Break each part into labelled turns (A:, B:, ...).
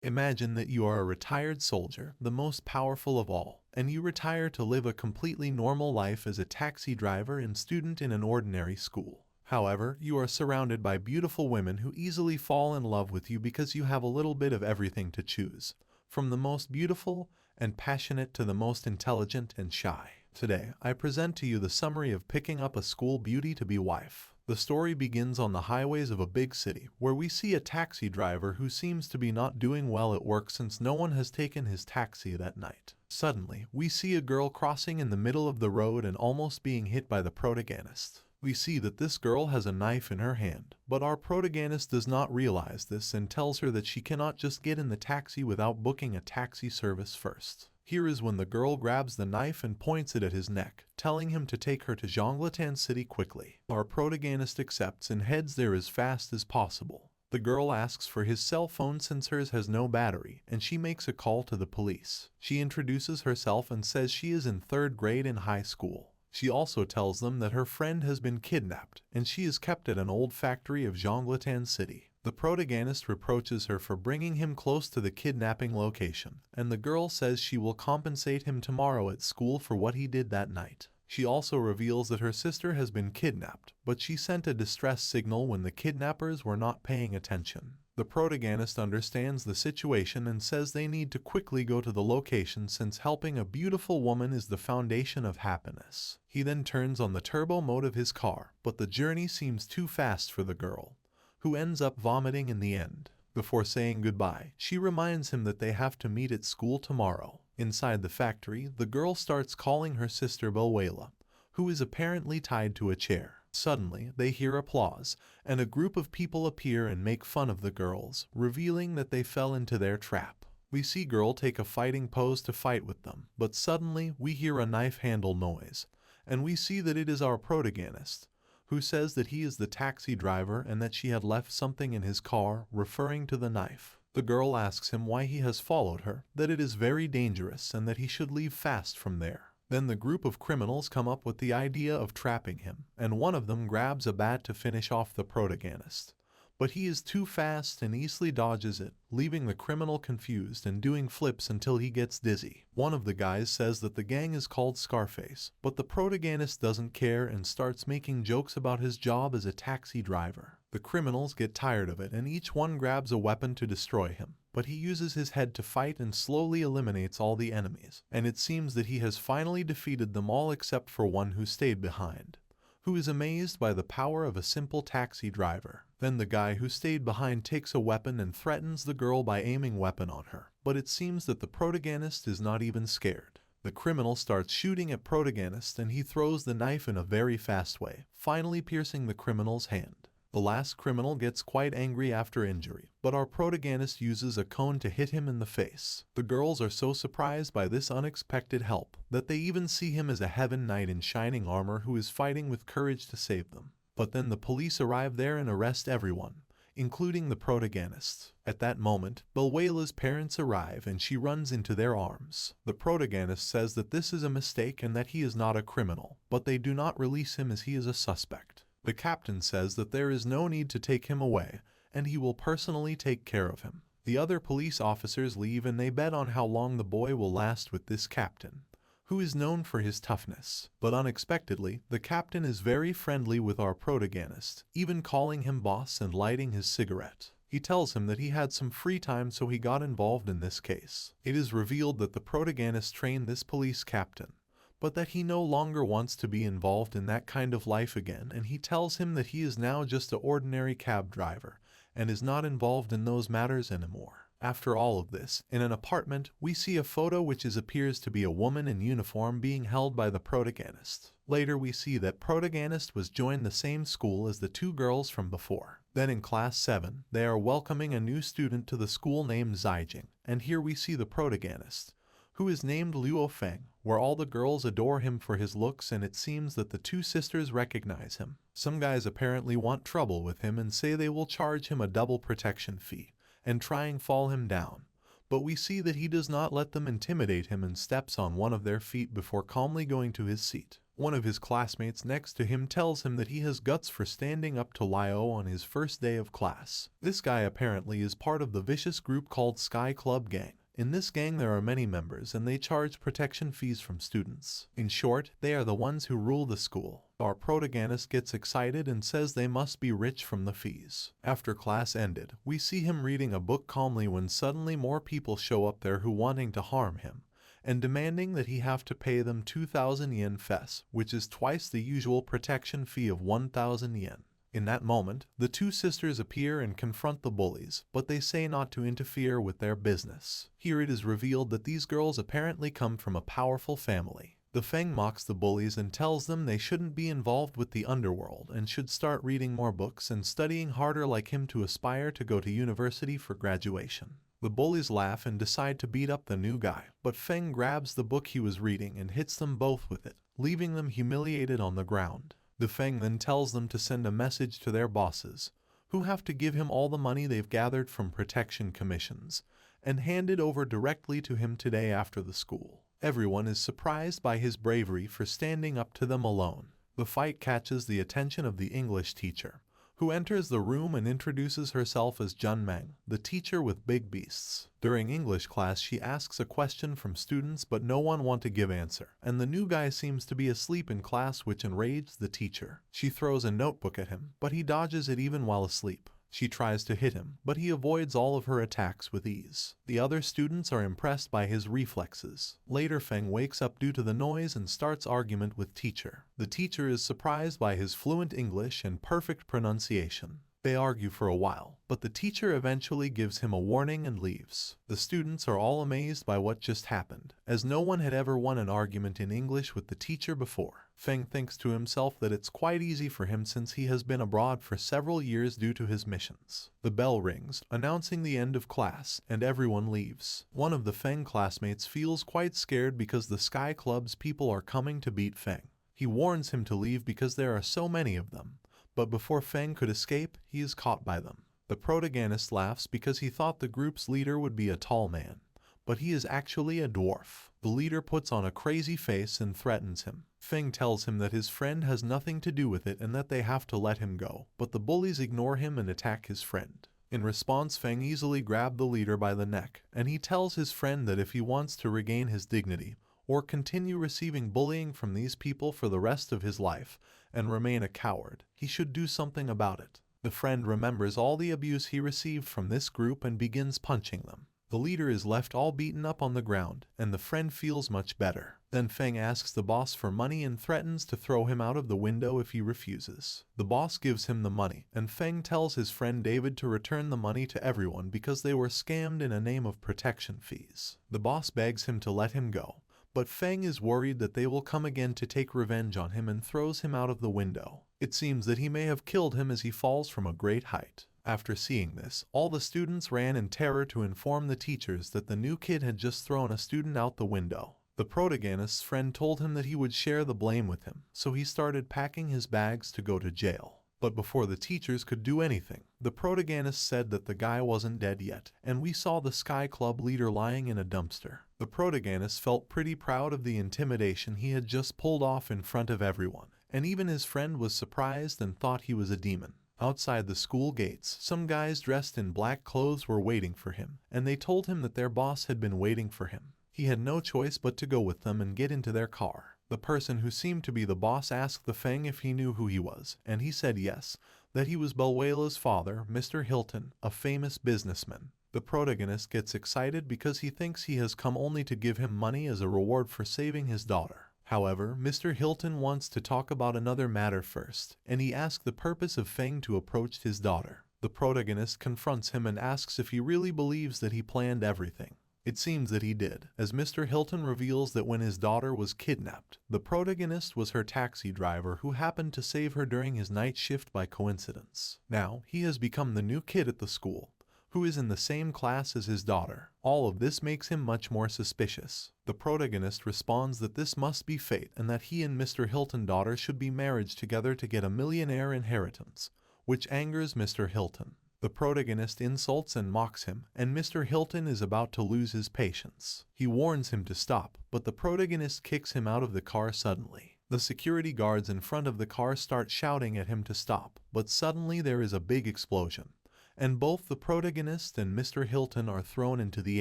A: Imagine that you are a retired soldier, the most powerful of all, and you retire to live a completely normal life as a taxi driver and student in an ordinary school. However, you are surrounded by beautiful women who easily fall in love with you because you have a little bit of everything to choose, from the most beautiful and passionate to the most intelligent and shy. Today, I present to you the summary of picking up a school beauty to be wife. The story begins on the highways of a big city, where we see a taxi driver who seems to be not doing well at work since no one has taken his taxi that night. Suddenly, we see a girl crossing in the middle of the road and almost being hit by the protagonist. We see that this girl has a knife in her hand, but our protagonist does not realize this and tells her that she cannot just get in the taxi without booking a taxi service first. Here is when the girl grabs the knife and points it at his neck, telling him to take her to Showdown City quickly. Our protagonist accepts and heads there as fast as possible. The girl asks for his cell phone since hers has no battery, and she makes a call to the police. She introduces herself and says she is in 3rd grade in high school. She also tells them that her friend has been kidnapped, and she is kept at an old factory of Showdown City. The protagonist reproaches her for bringing him close to the kidnapping location, and the girl says she will compensate him tomorrow at school for what he did that night. She also reveals that her sister has been kidnapped, but she sent a distress signal when the kidnappers were not paying attention. The protagonist understands the situation and says they need to quickly go to the location since helping a beautiful woman is the foundation of happiness. He then turns on the turbo mode of his car, but the journey seems too fast for the girl, who ends up vomiting in the end. Before saying goodbye, she reminds him that they have to meet at school tomorrow. Inside the factory, the girl starts calling her sister Belwela, who is apparently tied to a chair. Suddenly, they hear applause, and a group of people appear and make fun of the girls, revealing that they fell into their trap. We see girl take a fighting pose to fight with them, but suddenly we hear a knife handle noise, and we see that it is our protagonist, who says that he is the taxi driver and that she had left something in his car, referring to the knife. The girl asks him why he has followed her, that it is very dangerous and that he should leave fast from there. Then the group of criminals come up with the idea of trapping him, and one of them grabs a bat to finish off the protagonist. But he is too fast and easily dodges it, leaving the criminal confused and doing flips until he gets dizzy. One of the guys says that the gang is called Scarface, but the protagonist doesn't care and starts making jokes about his job as a taxi driver. The criminals get tired of it and each one grabs a weapon to destroy him, but he uses his head to fight and slowly eliminates all the enemies, and it seems that he has finally defeated them all except for one who stayed behind, who is amazed by the power of a simple taxi driver. Then the guy who stayed behind takes a weapon and threatens the girl by aiming weapon on her, but it seems that the protagonist is not even scared. The criminal starts shooting at protagonist and he throws the knife in a very fast way, finally piercing the criminal's hand. The last criminal gets quite angry after injury, but our protagonist uses a cone to hit him in the face. The girls are so surprised by this unexpected help that they even see him as a heaven knight in shining armor who is fighting with courage to save them. But then the police arrive there and arrest everyone, including the protagonist. At that moment, Belwela's parents arrive and she runs into their arms. The protagonist says that this is a mistake and that he is not a criminal, but they do not release him as he is a suspect. The captain says that there is no need to take him away, and he will personally take care of him. The other police officers leave and they bet on how long the boy will last with this captain, who is known for his toughness. But unexpectedly, the captain is very friendly with our protagonist, even calling him boss and lighting his cigarette. He tells him that he had some free time so he got involved in this case. It is revealed that the protagonist trained this police captain, but that he no longer wants to be involved in that kind of life again, and he tells him that he is now just an ordinary cab driver and is not involved in those matters anymore. After all of this, in an apartment, we see a photo which appears to be a woman in uniform being held by the protagonist. Later we see that protagonist was joined the same school as the two girls from before. Then in class 7, they are welcoming a new student to the school named Zijing, and here we see the protagonist, who is named Luo Feng, where all the girls adore him for his looks, and it seems that the two sisters recognize him. Some guys apparently want trouble with him and say they will charge him a double protection fee and try and fall him down, but we see that he does not let them intimidate him and steps on one of their feet before calmly going to his seat. One of his classmates next to him tells him that he has guts for standing up to Leo on his first day of class. This guy apparently is part of the vicious group called Sky Club Gang. In this gang there are many members and they charge protection fees from students. In short, they are the ones who rule the school. Our protagonist gets excited and says they must be rich from the fees. After class ended, we see him reading a book calmly when suddenly more people show up there who wanting to harm him and demanding that he have to pay them 2,000 yen fess, which is twice the usual protection fee of 1,000 yen. In that moment, the two sisters appear and confront the bullies, but they say not to interfere with their business. Here it is revealed that these girls apparently come from a powerful family. The Feng mocks the bullies and tells them they shouldn't be involved with the underworld and should start reading more books and studying harder like him to aspire to go to university for graduation. The bullies laugh and decide to beat up the new guy, but Feng grabs the book he was reading and hits them both with it, leaving them humiliated on the ground. The Feng then tells them to send a message to their bosses, who have to give him all the money they've gathered from protection commissions, and hand it over directly to him today after the school. Everyone is surprised by his bravery for standing up to them alone. The fight catches the attention of the English teacher, who enters the room and introduces herself as Junmang, the teacher with big beasts. During English class, she asks a question from students but no one wants to give answer, and the new guy seems to be asleep in class, which enrages the teacher. She throws a notebook at him, but he dodges it even while asleep. She tries to hit him, but he avoids all of her attacks with ease. The other students are impressed by his reflexes. Later, Feng wakes up due to the noise and starts argument with teacher. The teacher is surprised by his fluent English and perfect pronunciation. They argue for a while, but the teacher eventually gives him a warning and leaves. The students are all amazed by what just happened, as no one had ever won an argument in English with the teacher before. Feng thinks to himself that it's quite easy for him since he has been abroad for several years due to his missions. The bell rings, announcing the end of class, and everyone leaves. One of the Feng classmates feels quite scared because the Sky Club's people are coming to beat Feng. He warns him to leave because there are so many of them. But before Feng could escape, he is caught by them. The protagonist laughs because he thought the group's leader would be a tall man, but he is actually a dwarf. The leader puts on a crazy face and threatens him. Feng tells him that his friend has nothing to do with it and that they have to let him go, but the bullies ignore him and attack his friend. In response, Feng easily grabs the leader by the neck, and he tells his friend that if he wants to regain his dignity, or continue receiving bullying from these people for the rest of his life, and remain a coward, he should do something about it. The friend remembers all the abuse he received from this group and begins punching them. The leader is left all beaten up on the ground, and the friend feels much better. Then Feng asks the boss for money and threatens to throw him out of the window if he refuses. The boss gives him the money, and Feng tells his friend David to return the money to everyone because they were scammed in a name of protection fees. The boss begs him to let him go, but Feng is worried that they will come again to take revenge on him and throws him out of the window. It seems that he may have killed him as he falls from a great height. After seeing this, all the students ran in terror to inform the teachers that the new kid had just thrown a student out the window. The protagonist's friend told him that he would share the blame with him, so he started packing his bags to go to jail. But before the teachers could do anything, the protagonist said that the guy wasn't dead yet, and we saw the Sky Club leader lying in a dumpster. The protagonist felt pretty proud of the intimidation he had just pulled off in front of everyone, and even his friend was surprised and thought he was a demon. Outside the school gates, some guys dressed in black clothes were waiting for him, and they told him that their boss had been waiting for him. He had no choice but to go with them and get into their car. The person who seemed to be the boss asked the Feng if he knew who he was, and he said yes, that he was Belwela's father, Mr. Hilton, a famous businessman. The protagonist gets excited because he thinks he has come only to give him money as a reward for saving his daughter. However, Mr. Hilton wants to talk about another matter first, and he asks the purpose of Feng to approach his daughter. The protagonist confronts him and asks if he really believes that he planned everything. It seems that he did, as Mr. Hilton reveals that when his daughter was kidnapped, the protagonist was her taxi driver who happened to save her during his night shift by coincidence. Now, he has become the new kid at the school, who is in the same class as his daughter. All of this makes him much more suspicious. The protagonist responds that this must be fate and that he and Mr. Hilton's daughter should be married together to get a millionaire inheritance, which angers Mr. Hilton. The protagonist insults and mocks him, and Mr. Hilton is about to lose his patience. He warns him to stop, but the protagonist kicks him out of the car suddenly. The security guards in front of the car start shouting at him to stop, but suddenly there is a big explosion, and both the protagonist and Mr. Hilton are thrown into the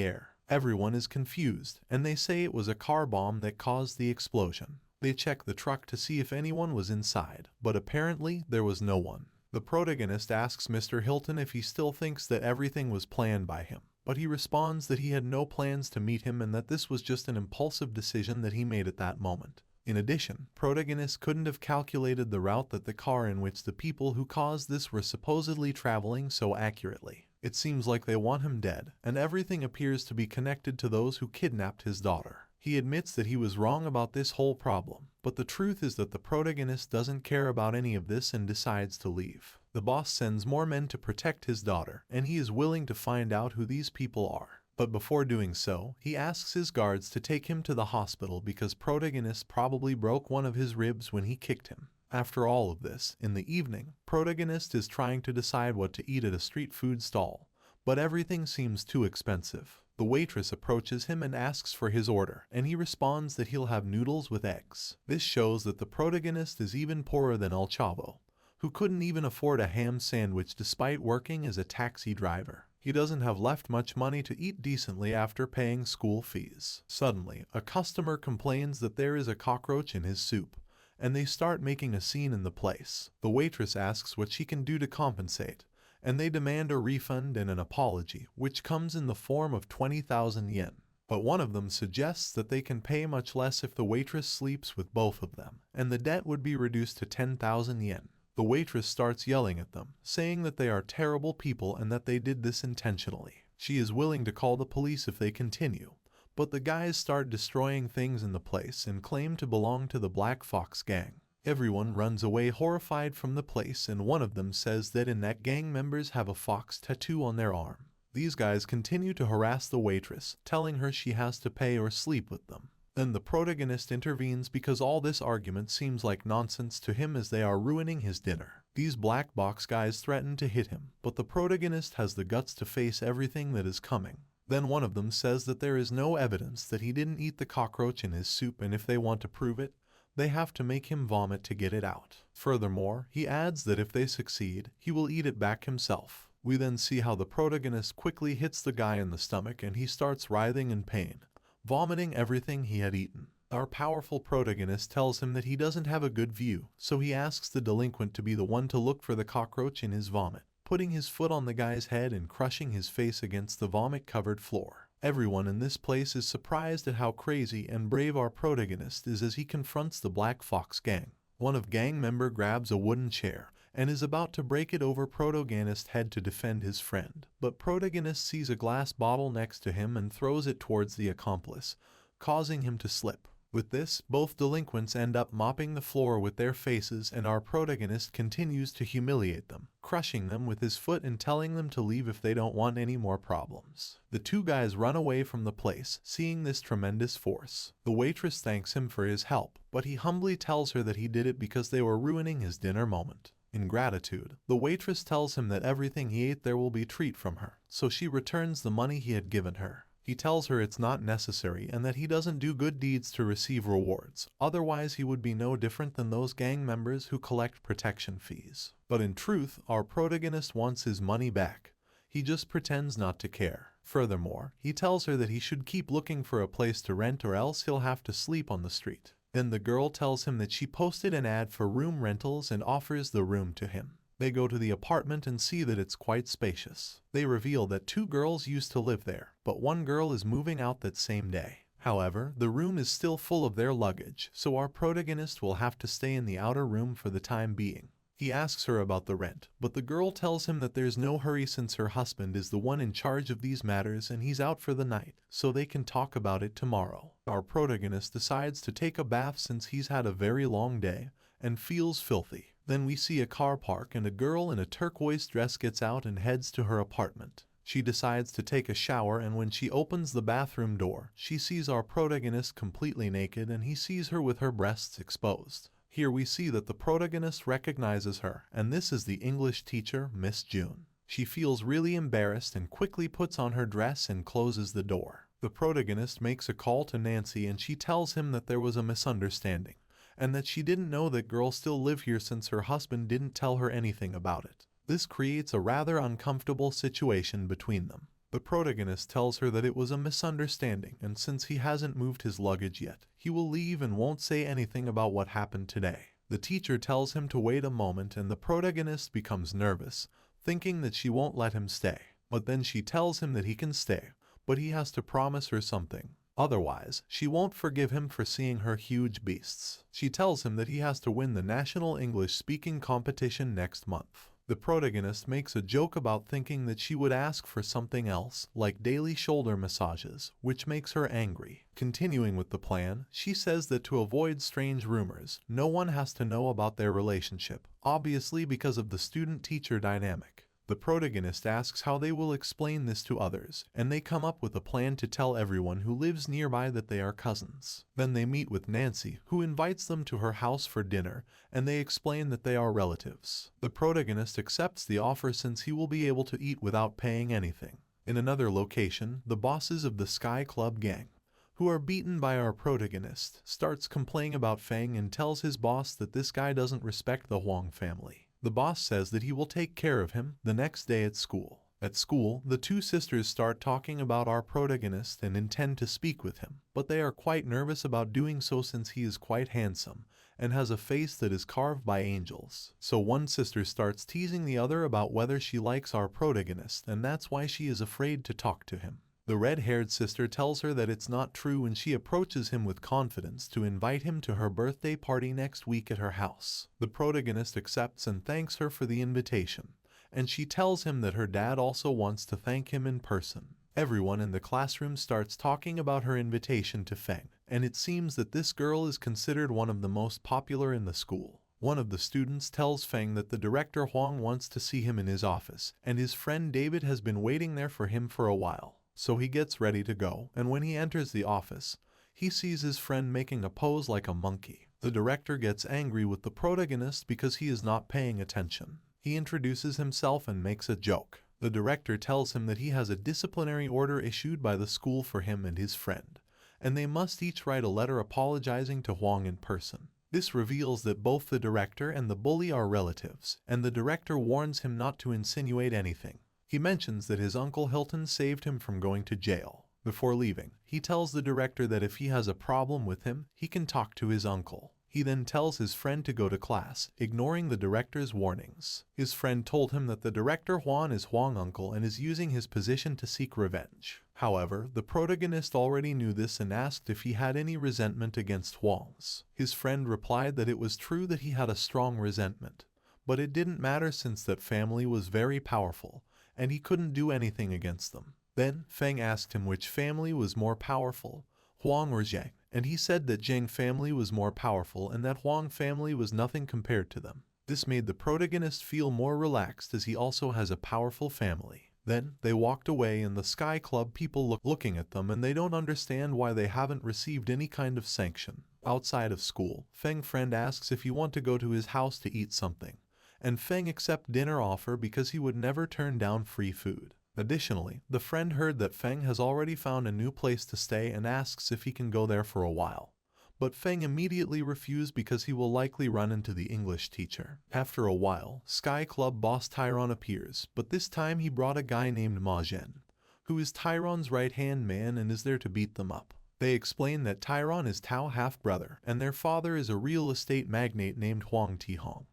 A: air. Everyone is confused, and they say it was a car bomb that caused the explosion. They check the truck to see if anyone was inside, but apparently there was no one. The protagonist asks Mr. Hilton if he still thinks that everything was planned by him, but he responds that he had no plans to meet him and that this was just an impulsive decision that he made at that moment. In addition, protagonist couldn't have calculated the route that the car in which the people who caused this were supposedly traveling so accurately. It seems like they want him dead, and everything appears to be connected to those who kidnapped his daughter. He admits that he was wrong about this whole problem, but the truth is that the protagonist doesn't care about any of this and decides to leave. The boss sends more men to protect his daughter, and he is willing to find out who these people are. But before doing so, he asks his guards to take him to the hospital because protagonist probably broke one of his ribs when he kicked him. After all of this, in the evening, protagonist is trying to decide what to eat at a street food stall, but everything seems too expensive. The waitress approaches him and asks for his order, and he responds that he'll have noodles with eggs. This shows that the protagonist is even poorer than El Chavo, who couldn't even afford a ham sandwich despite working as a taxi driver. He doesn't have left much money to eat decently after paying school fees. Suddenly, a customer complains that there is a cockroach in his soup, and they start making a scene in the place. The waitress asks what she can do to compensate, and they demand a refund and an apology, which comes in the form of 20,000 yen. But one of them suggests that they can pay much less if the waitress sleeps with both of them, and the debt would be reduced to 10,000 yen. The waitress starts yelling at them, saying that they are terrible people and that they did this intentionally. She is willing to call the police if they continue, but the guys start destroying things in the place and claim to belong to the Black Fox gang. Everyone runs away horrified from the place, and one of them says that in that gang members have a fox tattoo on their arm. These guys continue to harass the waitress, telling her she has to pay or sleep with them. Then the protagonist intervenes because all this argument seems like nonsense to him as they are ruining his dinner. These black box guys threaten to hit him, but the protagonist has the guts to face everything that is coming. Then one of them says that there is no evidence that he didn't eat the cockroach in his soup, and if they want to prove it, they have to make him vomit to get it out. Furthermore, he adds that if they succeed, he will eat it back himself. We then see how the protagonist quickly hits the guy in the stomach and he starts writhing in pain, vomiting everything he had eaten. Our powerful protagonist tells him that he doesn't have a good view, so he asks the delinquent to be the one to look for the cockroach in his vomit, putting his foot on the guy's head and crushing his face against the vomit-covered floor. Everyone in this place is surprised at how crazy and brave our protagonist is as he confronts the Black Fox gang. One of gang member grabs a wooden chair and is about to break it over protagonist's head to defend his friend, but protagonist sees a glass bottle next to him and throws it towards the accomplice, causing him to slip. With this, both delinquents end up mopping the floor with their faces, and our protagonist continues to humiliate them, crushing them with his foot and telling them to leave if they don't want any more problems. The two guys run away from the place, seeing this tremendous force. The waitress thanks him for his help, but he humbly tells her that he did it because they were ruining his dinner moment. In gratitude, the waitress tells him that everything he ate there will be treat from her, so she returns the money he had given her. He tells her it's not necessary and that he doesn't do good deeds to receive rewards, otherwise he would be no different than those gang members who collect protection fees. But in truth, our protagonist wants his money back. He just pretends not to care. Furthermore, he tells her that he should keep looking for a place to rent or else he'll have to sleep on the street. Then the girl tells him that she posted an ad for room rentals and offers the room to him. They go to the apartment and see that it's quite spacious. They reveal that two girls used to live there, but one girl is moving out that same day. However, the room is still full of their luggage, so our protagonist will have to stay in the outer room for the time being. He asks her about the rent, but the girl tells him that there's no hurry since her husband is the one in charge of these matters and he's out for the night, so they can talk about it tomorrow. Our protagonist decides to take a bath since he's had a very long day and feels filthy. Then we see a car park and a girl in a turquoise dress gets out and heads to her apartment. She decides to take a shower, and when she opens the bathroom door, she sees our protagonist completely naked and he sees her with her breasts exposed. Here we see that the protagonist recognizes her, and this is the English teacher, Miss June. She feels really embarrassed and quickly puts on her dress and closes the door. The protagonist makes a call to Nancy and she tells him that there was a misunderstanding, and that she didn't know that girls still live here since her husband didn't tell her anything about it. This creates a rather uncomfortable situation between them. The protagonist tells her that it was a misunderstanding, and since he hasn't moved his luggage yet, he will leave and won't say anything about what happened today. The teacher tells him to wait a moment and the protagonist becomes nervous, thinking that she won't let him stay. But then she tells him that he can stay, but he has to promise her something. Otherwise, she won't forgive him for seeing her huge beasts. She tells him that he has to win the national English-speaking competition next month. The protagonist makes a joke about thinking that she would ask for something else, like daily shoulder massages, which makes her angry. Continuing with the plan, she says that to avoid strange rumors, no one has to know about their relationship, obviously because of the student-teacher dynamic. The protagonist asks how they will explain this to others, and they come up with a plan to tell everyone who lives nearby that they are cousins. Then they meet with Nancy, who invites them to her house for dinner, and they explain that they are relatives. The protagonist accepts the offer since he will be able to eat without paying anything. In another location, the bosses of the Sky Club gang, who are beaten by our protagonist, starts complaining about Fang and tells his boss that this guy doesn't respect the Huang family. The boss says that he will take care of him the next day at school. At school, the two sisters start talking about our protagonist and intend to speak with him, but they are quite nervous about doing so since he is quite handsome and has a face that is carved by angels. So one sister starts teasing the other about whether she likes our protagonist, and that's why she is afraid to talk to him. The red-haired sister tells her that it's not true and she approaches him with confidence to invite him to her birthday party next week at her house. The protagonist accepts and thanks her for the invitation, and she tells him that her dad also wants to thank him in person. Everyone in the classroom starts talking about her invitation to Feng, and it seems that this girl is considered one of the most popular in the school. One of the students tells Feng that the director Huang wants to see him in his office, and his friend David has been waiting there for him for a while. So he gets ready to go, and when he enters the office, he sees his friend making a pose like a monkey. The director gets angry with the protagonist because he is not paying attention. He introduces himself and makes a joke. The director tells him that he has a disciplinary order issued by the school for him and his friend, and they must each write a letter apologizing to Huang in person. This reveals that both the director and the bully are relatives, and the director warns him not to insinuate anything. He mentions that his uncle Hilton saved him from going to jail. Before leaving, he tells the director that if he has a problem with him, he can talk to his uncle. He then tells his friend to go to class, ignoring the director's warnings. His friend told him that the director Huang is Huang's uncle and is using his position to seek revenge. However, the protagonist already knew this and asked if he had any resentment against Huang's. His friend replied that it was true that he had a strong resentment, but it didn't matter since that family was very powerful, and he couldn't do anything against them. Then, Feng asked him which family was more powerful, Huang or Zhang, and he said that Zhang family was more powerful and that Huang family was nothing compared to them. This made the protagonist feel more relaxed as he also has a powerful family. Then, they walked away and the Sky Club people looking at them and they don't understand why they haven't received any kind of sanction. Outside of school, Feng's friend asks if he want to go to his house to eat something, and Feng accepts dinner offer because he would never turn down free food. Additionally, the friend heard that Feng has already found a new place to stay and asks if he can go there for a while. But Feng immediately refused because he will likely run into the English teacher. After a while, Sky Club boss Tyron appears, but this time he brought a guy named Ma Zhen, who is Tyron's right-hand man and is there to beat them up. They explain that Tyron is Tao's half-brother, and their father is a real estate magnate named Huang Tihong,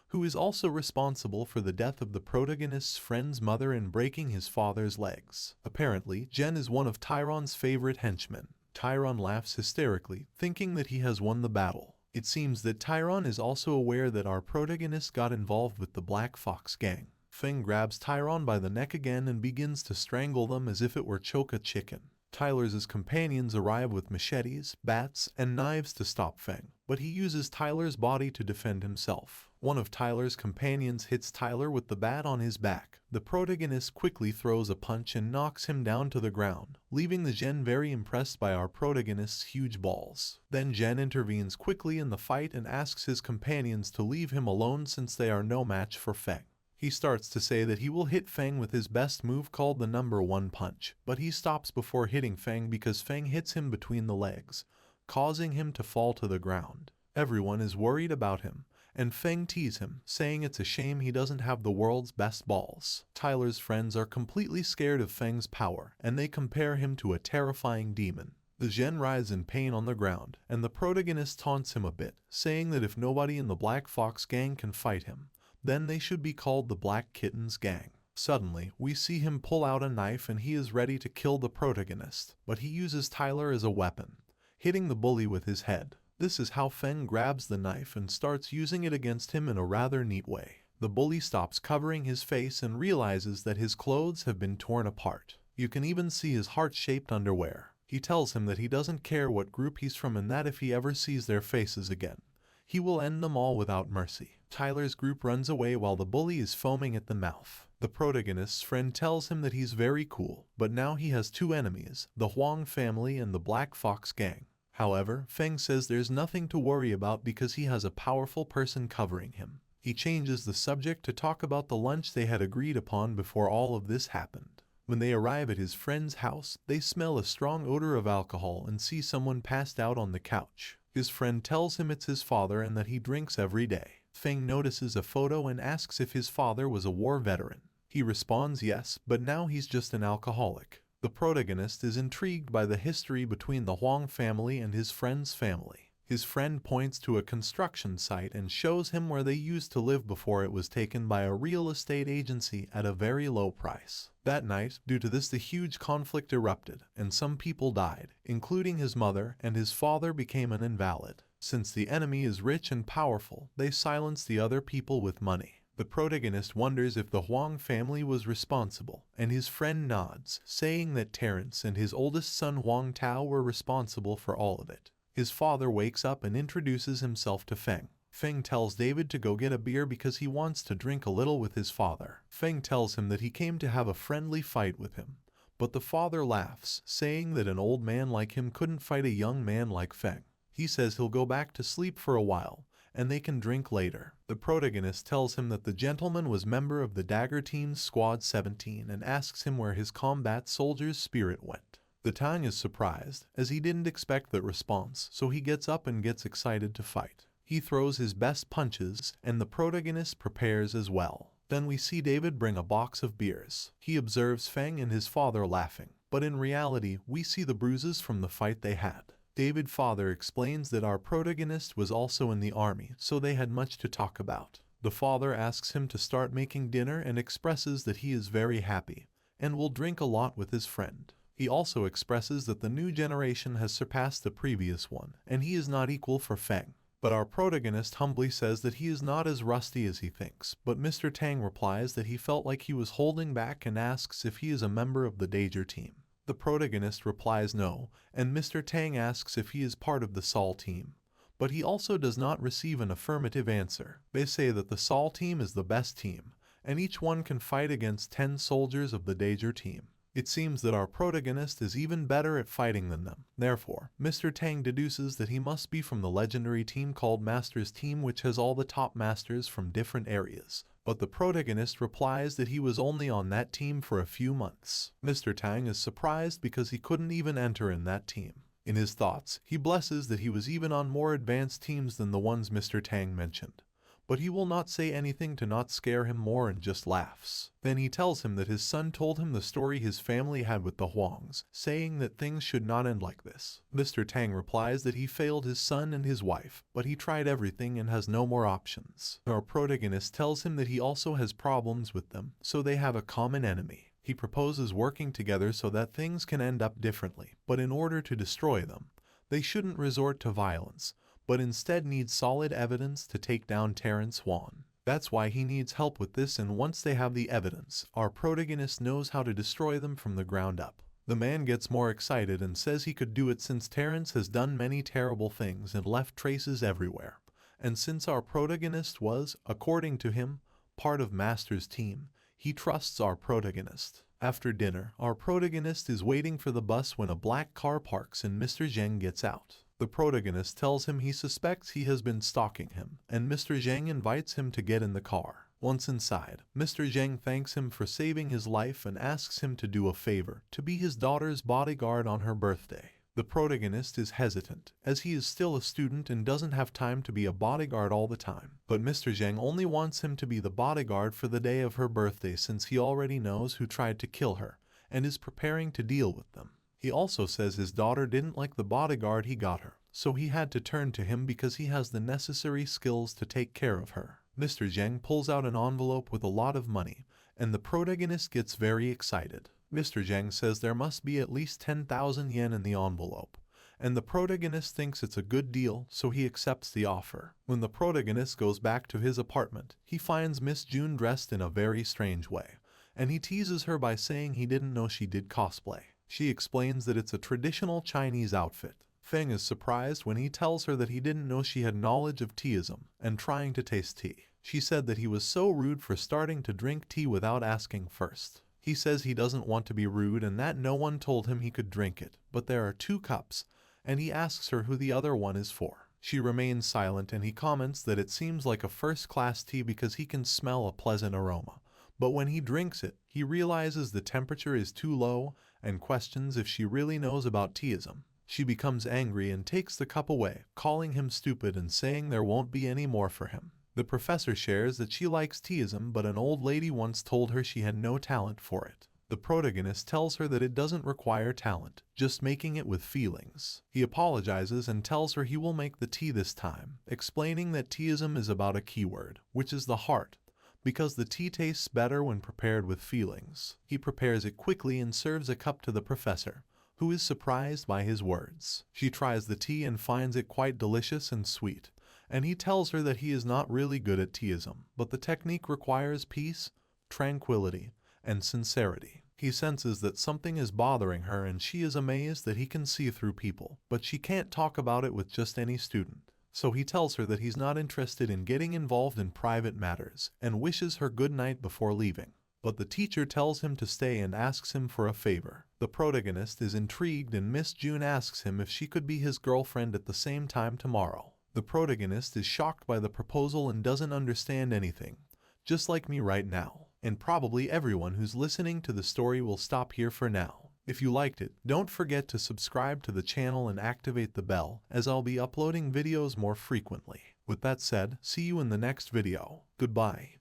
A: who is also responsible for the death of the protagonist's friend's mother and breaking his father's legs. Apparently, Jen is one of Tyron's favorite henchmen. Tyron laughs hysterically, thinking that he has won the battle. It seems that Tyron is also aware that our protagonist got involved with the Black Fox gang. Feng grabs Tyron by the neck again and begins to strangle them as if it were choke a chicken. Tyler's companions arrive with machetes, bats, and knives to stop Feng, but he uses Tyler's body to defend himself. One of Tyler's companions hits Tyler with the bat on his back. The protagonist quickly throws a punch and knocks him down to the ground, leaving the Jen very impressed by our protagonist's huge balls. Then Jen intervenes quickly in the fight and asks his companions to leave him alone since they are no match for Feng. He starts to say that he will hit Feng with his best move called the #1 punch, but he stops before hitting Feng because Feng hits him between the legs, causing him to fall to the ground. Everyone is worried about him, and Feng teases him, saying it's a shame he doesn't have the world's best balls. Tyler's friends are completely scared of Feng's power, and they compare him to a terrifying demon. The Zhen writhes in pain on the ground, and the protagonist taunts him a bit, saying that if nobody in the Black Fox gang can fight him, then they should be called the Black Kittens gang. Suddenly, we see him pull out a knife and he is ready to kill the protagonist, but he uses Tyler as a weapon, hitting the bully with his head. This is how Feng grabs the knife and starts using it against him in a rather neat way. The bully stops covering his face and realizes that his clothes have been torn apart. You can even see his heart-shaped underwear. He tells him that he doesn't care what group he's from and that if he ever sees their faces again, he will end them all without mercy. Tyler's group runs away while the bully is foaming at the mouth. The protagonist's friend tells him that he's very cool, but now he has two enemies, the Huang family and the Black Fox gang. However, Feng says there's nothing to worry about because he has a powerful person covering him. He changes the subject to talk about the lunch they had agreed upon before all of this happened. When they arrive at his friend's house, they smell a strong odor of alcohol and see someone passed out on the couch. His friend tells him it's his father and that he drinks every day. Feng notices a photo and asks if his father was a war veteran. He responds yes, but now he's just an alcoholic. The protagonist is intrigued by the history between the Huang family and his friend's family. His friend points to a construction site and shows him where they used to live before it was taken by a real estate agency at a very low price. That night, due to this, the huge conflict erupted, and some people died, including his mother, and his father became an invalid. Since the enemy is rich and powerful, they silence the other people with money. The protagonist wonders if the Huang family was responsible, and his friend nods, saying that Terrence and his oldest son Huang Tao were responsible for all of it. His father wakes up and introduces himself to Feng. Feng tells David to go get a beer because he wants to drink a little with his father. Feng tells him that he came to have a friendly fight with him, but the father laughs, saying that an old man like him couldn't fight a young man like Feng. He says he'll go back to sleep for a while, and they can drink later. The protagonist tells him that the gentleman was member of the Dagger Team's Squad 17 and asks him where his combat soldier's spirit went. The Tang is surprised, as he didn't expect that response, so he gets up and gets excited to fight. He throws his best punches, and the protagonist prepares as well. Then we see David bring a box of beers. He observes Feng and his father laughing, but in reality, we see the bruises from the fight they had. David's father explains that our protagonist was also in the army, so they had much to talk about. The father asks him to start making dinner and expresses that he is very happy, and will drink a lot with his friend. He also expresses that the new generation has surpassed the previous one, and he is not equal for Feng. But our protagonist humbly says that he is not as rusty as he thinks, but Mr. Tang replies that he felt like he was holding back and asks if he is a member of the Danger team. The protagonist replies no, and Mr. Tang asks if he is part of the Sol team. But he also does not receive an affirmative answer. They say that the Sol team is the best team, and each one can fight against 10 soldiers of the Danger team. It seems that our protagonist is even better at fighting than them. Therefore, Mr. Tang deduces that he must be from the legendary team called Masters Team, which has all the top masters from different areas. But the protagonist replies that he was only on that team for a few months. Mr. Tang is surprised because he couldn't even enter in that team. In his thoughts, he blesses that he was even on more advanced teams than the ones Mr. Tang mentioned. But he will not say anything to not scare him more and just laughs. Then he tells him that his son told him the story his family had with the Huangs, saying that things should not end like this. Mr. Tang replies that he failed his son and his wife, but he tried everything and has no more options. Our protagonist tells him that he also has problems with them, so they have a common enemy. He proposes working together so that things can end up differently, but in order to destroy them, they shouldn't resort to violence, but instead need solid evidence to take down Terrence Huan. That's why he needs help with this, and once they have the evidence, our protagonist knows how to destroy them from the ground up. The man gets more excited and says he could do it since Terrence has done many terrible things and left traces everywhere. And since our protagonist was, according to him, part of Master's team, he trusts our protagonist. After dinner, our protagonist is waiting for the bus when a black car parks and Mr. Zheng gets out. The protagonist tells him he suspects he has been stalking him, and Mr. Zheng invites him to get in the car. Once inside, Mr. Zhang thanks him for saving his life and asks him to do a favor, to be his daughter's bodyguard on her birthday. The protagonist is hesitant, as he is still a student and doesn't have time to be a bodyguard all the time. But Mr. Zhang only wants him to be the bodyguard for the day of her birthday since he already knows who tried to kill her, and is preparing to deal with them. He also says his daughter didn't like the bodyguard he got her, so he had to turn to him because he has the necessary skills to take care of her. Mr. Zhang pulls out an envelope with a lot of money, and the protagonist gets very excited. Mr. Zhang says there must be at least 10,000 yen in the envelope, and the protagonist thinks it's a good deal, so he accepts the offer. When the protagonist goes back to his apartment, he finds Miss June dressed in a very strange way, and he teases her by saying he didn't know she did cosplay. She explains that it's a traditional Chinese outfit. Feng is surprised when he tells her that he didn't know she had knowledge of teaism and trying to taste tea. She said that he was so rude for starting to drink tea without asking first. He says he doesn't want to be rude and that no one told him he could drink it, but there are 2 cups, and he asks her who the other one is for. She remains silent and he comments that it seems like a first-class tea because he can smell a pleasant aroma. But when he drinks it, he realizes the temperature is too low and questions if she really knows about teaism. She becomes angry and takes the cup away, calling him stupid and saying there won't be any more for him. The professor shares that she likes teaism, but an old lady once told her she had no talent for it. The protagonist tells her that it doesn't require talent, just making it with feelings. He apologizes and tells her he will make the tea this time, explaining that teaism is about a keyword, which is the heart, because the tea tastes better when prepared with feelings. He prepares it quickly and serves a cup to the professor, who is surprised by his words. She tries the tea and finds it quite delicious and sweet, and he tells her that he is not really good at teaism, but the technique requires peace, tranquility, and sincerity. He senses that something is bothering her and she is amazed that he can see through people, but she can't talk about it with just any student. So he tells her that he's not interested in getting involved in private matters and wishes her good night before leaving. But the teacher tells him to stay and asks him for a favor. The protagonist is intrigued and Miss June asks him if she could be his girlfriend at the same time tomorrow. The protagonist is shocked by the proposal and doesn't understand anything, just like me right now. And probably everyone who's listening to the story will stop here for now. If you liked it, don't forget to subscribe to the channel and activate the bell, as I'll be uploading videos more frequently. With that said, see you in the next video. Goodbye.